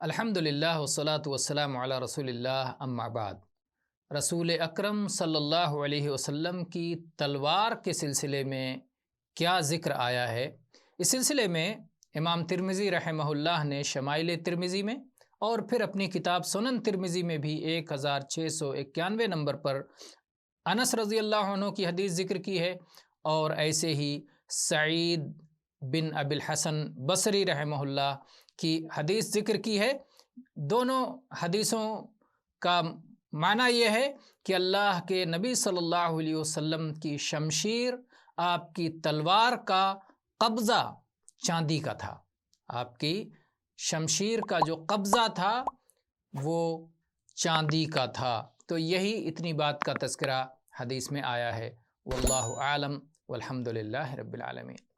الحمدللہ والصلاة والسلام علی رسول اللہ اما بعد۔ رسول اکرم صلی اللہ علیہ وسلم کی تلوار کے سلسلے میں کیا ذکر آیا ہے؟ اس سلسلے میں امام ترمذی رحمہ اللہ نے شمائل ترمذی میں اور پھر اپنی کتاب سنن ترمذی میں بھی 1691 نمبر پر انس رضی اللہ عنہ کی حدیث ذکر کی ہے، اور ایسے ہی سعید بن ابی الحسن بصری رحمہ اللہ کی حدیث ذکر کی ہے۔ دونوں حدیثوں کا معنی یہ ہے کہ اللہ کے نبی صلی اللہ علیہ وسلم کی شمشیر، آپ کی تلوار کا قبضہ چاندی کا تھا۔ آپ کی شمشیر کا جو قبضہ تھا وہ چاندی کا تھا۔ تو یہی اتنی بات کا تذکرہ حدیث میں آیا ہے۔ واللہ اعلم والحمد للہ رب العالمین۔